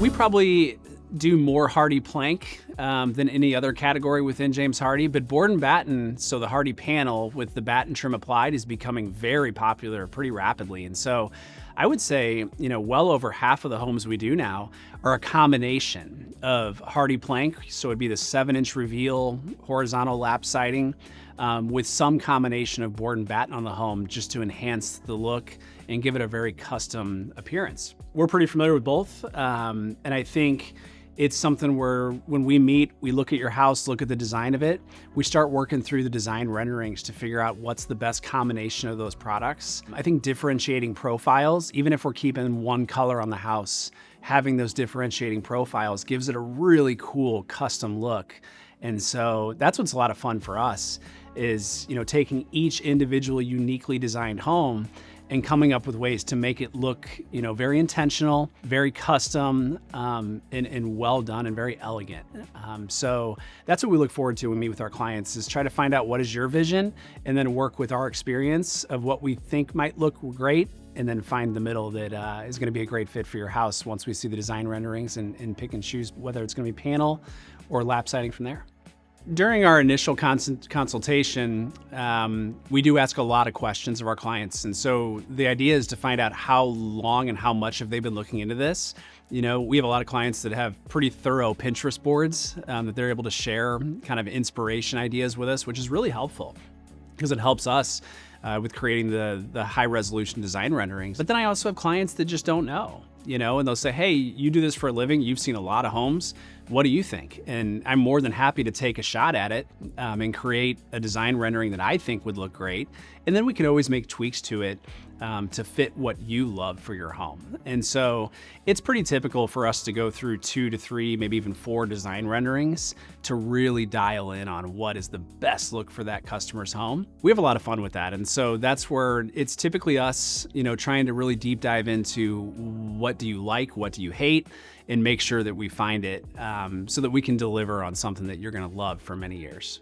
We probably do more HardiePlank than any other category within James Hardie, but Borden Batten, so the HardiePanel with the Batten trim applied, is becoming very popular pretty rapidly. And so I would say, well over half of the homes we do now are a combination of HardiePlank, so it'd be the 7-inch reveal horizontal lap siding with some combination of Borden Batten on the home just to enhance the look and give it a very custom appearance. We're pretty familiar with both, and I think it's something where when we meet, we look at your house, look at the design of it, we start working through the design renderings to figure out what's the best combination of those products. I think differentiating profiles, even if we're keeping one color on the house, having those differentiating profiles gives it a really cool custom look. And so that's what's a lot of fun for us is, taking each individual uniquely designed home and coming up with ways to make it look, very intentional, very custom, and well done and very elegant. So that's what we look forward to when we meet with our clients is try to find out what is your vision and then work with our experience of what we think might look great and then find the middle that is gonna be a great fit for your house once we see the design renderings and pick and choose whether it's gonna be panel or lap siding from there. During our initial consultation, we do ask a lot of questions of our clients. And so the idea is to find out how long and how much have they been looking into this. We have a lot of clients that have pretty thorough Pinterest boards that they're able to share kind of inspiration ideas with us, which is really helpful because it helps us with creating the high resolution design renderings. But then I also have clients that just don't know, and they'll say, hey, you do this for a living. You've seen a lot of homes. What do you think? And I'm more than happy to take a shot at it and create a design rendering that I think would look great. And then we can always make tweaks to it to fit what you love for your home. And so it's pretty typical for us to go through 2 to 3, maybe even 4 design renderings to really dial in on what is the best look for that customer's home. We have a lot of fun with that. And so that's where it's typically us, trying to really deep dive into what do you like, what do you hate, and make sure that we find it so that we can deliver on something that you're gonna love for many years.